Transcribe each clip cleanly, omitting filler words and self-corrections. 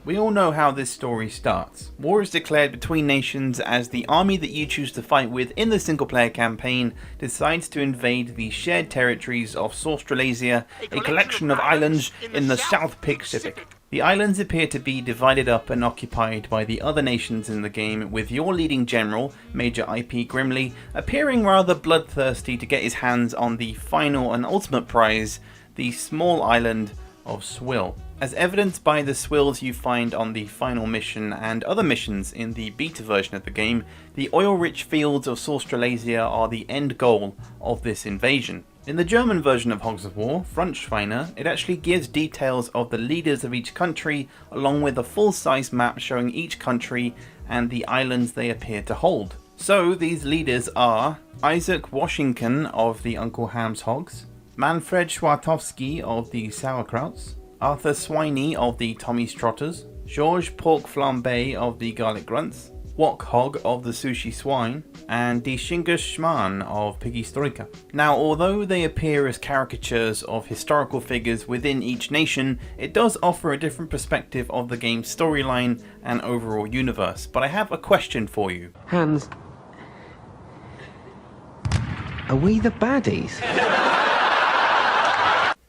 We all know how this story starts. War is declared between nations as the army that you choose to fight with in the single player campaign decides to invade the shared territories of Australasia, a collection of islands in the South Pacific. The islands appear to be divided up and occupied by the other nations in the game, with your leading general, Major IP Grimly, appearing rather bloodthirsty to get his hands on the final and ultimate prize, the small island of Swill. As evidenced by the swills you find on the final mission and other missions in the beta version of the game, the oil-rich fields of Australasia are the end goal of this invasion. In the German version of Hogs of War, Frontschweine, it actually gives details of the leaders of each country along with a full-size map showing each country and the islands they appear to hold. So these leaders are Isaac Washington of the Uncle Ham's Hogs, Manfred Schwartowski of the Sauerkrauts, Arthur Swiney of the Tommy's Trotters, Georges Pork Flambe of the Garlic Grunts, Wok Hog of the Sushi Swine, and Die Shinga Schmarrn of Piggy Stoika. Now, although they appear as caricatures of historical figures within each nation, it does offer a different perspective of the game's storyline and overall universe. But I have a question for you. Hans, are we the baddies?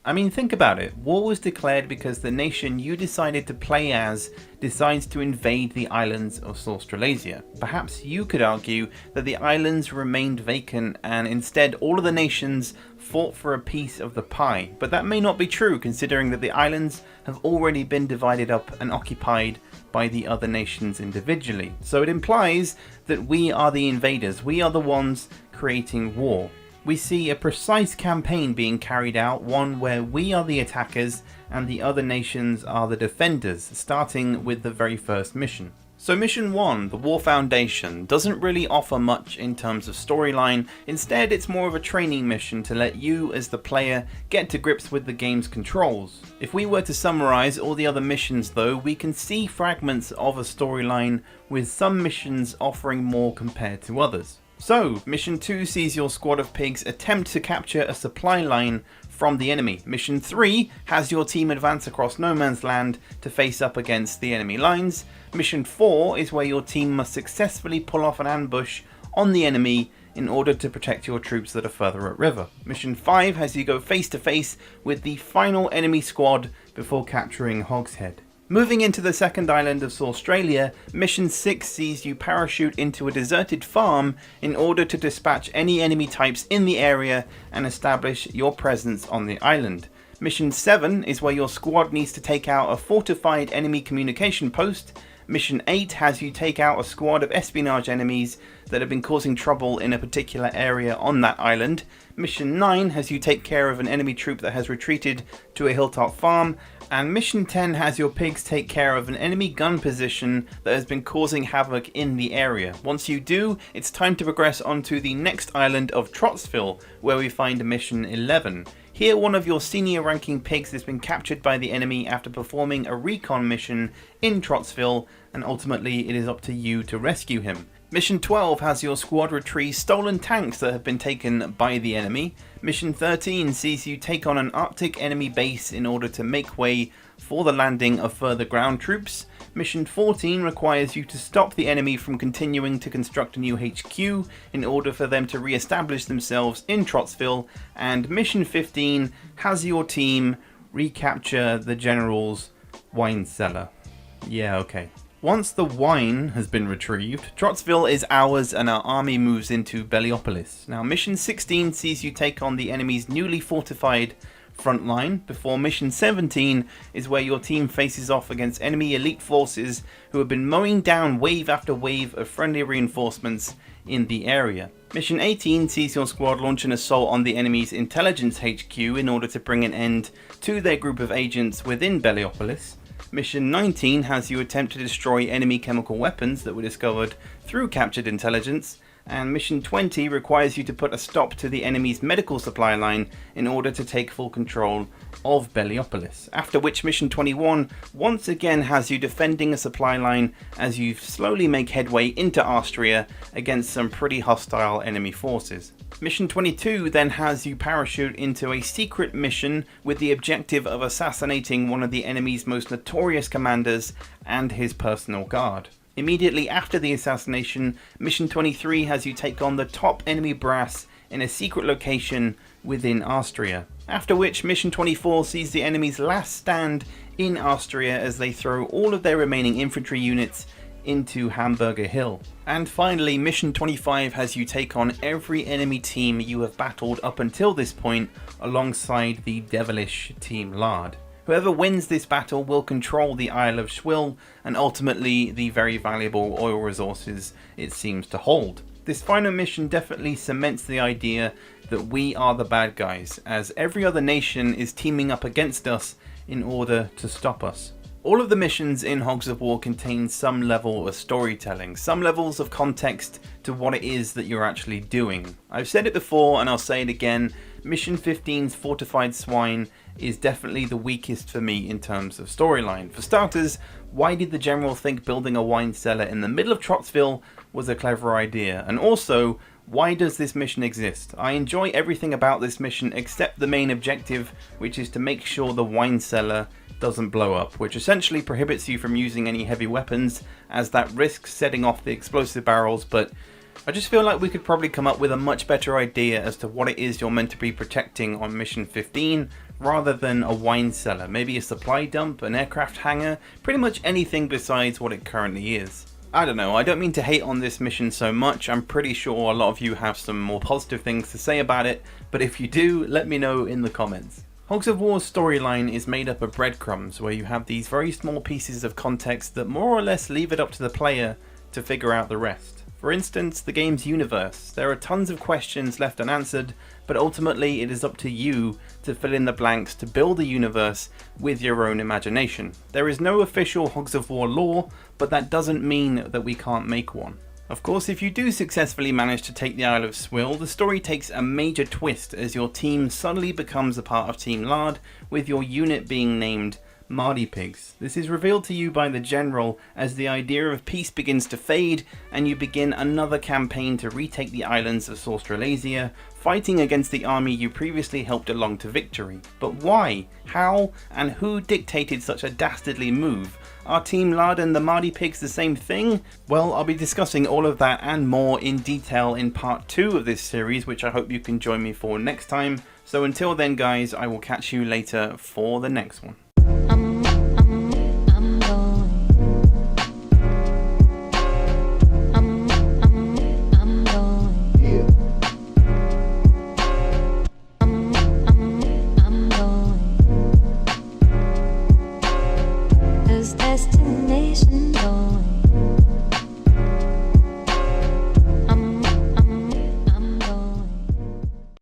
I mean, think about it. War was declared because the nation you decided to play as decides to invade the islands of Australasia. Perhaps you could argue that the islands remained vacant and instead all of the nations fought for a piece of the pie. But that may not be true, considering that the islands have already been divided up and occupied by the other nations individually. So it implies that we are the invaders. We are the ones creating war. We see a precise campaign being carried out, one where we are the attackers and the other nations are the defenders, starting with the very first mission. So mission 1, the War Foundation, doesn't really offer much in terms of storyline. Instead, it's more of a training mission to let you as the player get to grips with the game's controls. If we were to summarize all the other missions though, we can see fragments of a storyline, with some missions offering more compared to others. So, Mission 2 sees your squad of pigs attempt to capture a supply line from the enemy. Mission 3 has your team advance across no man's land to face up against the enemy lines. Mission 4 is where your team must successfully pull off an ambush on the enemy in order to protect your troops that are further upriver. Mission 5 has you go face to face with the final enemy squad before capturing Hogs Head. Moving into the second island of Australia, Mission 6 sees you parachute into a deserted farm in order to dispatch any enemy types in the area and establish your presence on the island. Mission 7 is where your squad needs to take out a fortified enemy communication post. Mission 8 has you take out a squad of espionage enemies that have been causing trouble in a particular area on that island. Mission 9 has you take care of an enemy troop that has retreated to a hilltop farm. And Mission 10 has your pigs take care of an enemy gun position that has been causing havoc in the area. Once you do, it's time to progress onto the next island of Trotsville, where we find Mission 11. Here, one of your senior ranking pigs has been captured by the enemy after performing a recon mission in Trotsville, and ultimately it is up to you to rescue him. Mission 12 has your squad retrieve stolen tanks that have been taken by the enemy. Mission 13 sees you take on an Arctic enemy base in order to make way for the landing of further ground troops. Mission 14 requires you to stop the enemy from continuing to construct a new HQ in order for them to re-establish themselves in Trotsville. And Mission 15 has your team recapture the general's wine cellar. Yeah, okay. Once the wine has been retrieved, Trotsville is ours and our army moves into Belliopolis. Now, Mission 16 sees you take on the enemy's newly fortified front line, before Mission 17 is where your team faces off against enemy elite forces who have been mowing down wave after wave of friendly reinforcements in the area. Mission 18 sees your squad launch an assault on the enemy's intelligence HQ in order to bring an end to their group of agents within Belliopolis. Mission 19 has you attempt to destroy enemy chemical weapons that were discovered through captured intelligence, and Mission 20 requires you to put a stop to the enemy's medical supply line in order to take full control of Beliopolis, after which Mission 21 once again has you defending a supply line as you slowly make headway into Austria against some pretty hostile enemy forces. Mission 22 then has you parachute into a secret mission with the objective of assassinating one of the enemy's most notorious commanders and his personal guard. Immediately after the assassination, Mission 23 has you take on the top enemy brass in a secret location within Austria. After which Mission 24 sees the enemy's last stand in Austria as they throw all of their remaining infantry units into Hamburger Hill. And finally, Mission 25 has you take on every enemy team you have battled up until this point alongside the devilish Team Lard. Whoever wins this battle will control the Isle of Schwill and ultimately the very valuable oil resources it seems to hold. This final mission definitely cements the idea that we are the bad guys, as every other nation is teaming up against us in order to stop us. All of the missions in Hogs of War contain some level of storytelling, some levels of context to what it is that you're actually doing. I've said it before and I'll say it again, Mission 15's Fortified Swine is definitely the weakest for me in terms of storyline. For starters, why did the general think building a wine cellar in the middle of Trotsville was a clever idea? And also, why does this mission exist? I enjoy everything about this mission except the main objective, which is to make sure the wine cellar doesn't blow up, which essentially prohibits you from using any heavy weapons as that risks setting off the explosive barrels, but I just feel like we could probably come up with a much better idea as to what it is you're meant to be protecting on Mission 15 rather than a wine cellar. Maybe a supply dump, an aircraft hangar, pretty much anything besides what it currently is. I don't know, I don't mean to hate on this mission so much, I'm pretty sure a lot of you have some more positive things to say about it, but if you do, let me know in the comments. Hogs of War's storyline is made up of breadcrumbs, where you have these very small pieces of context that more or less leave it up to the player to figure out the rest. For instance, the game's universe. There are tons of questions left unanswered, but ultimately it is up to you to fill in the blanks to build a universe with your own imagination. There is no official Hogs of War lore, but that doesn't mean that we can't make one. Of course, if you do successfully manage to take the Isle of Schwill, the story takes a major twist as your team suddenly becomes a part of Team Lard, with your unit being named Mardy Pigs. This is revealed to you by the general as the idea of peace begins to fade and you begin another campaign to retake the islands of Australasia, fighting against the army you previously helped along to victory. But why, how, and who dictated such a dastardly move? Are Team Lard and the Mardy Pigs the same thing? Well, I'll be discussing all of that and more in detail in part 2 of this series, which I hope you can join me for next time. So until then guys, I will catch you later for the next one. Destination going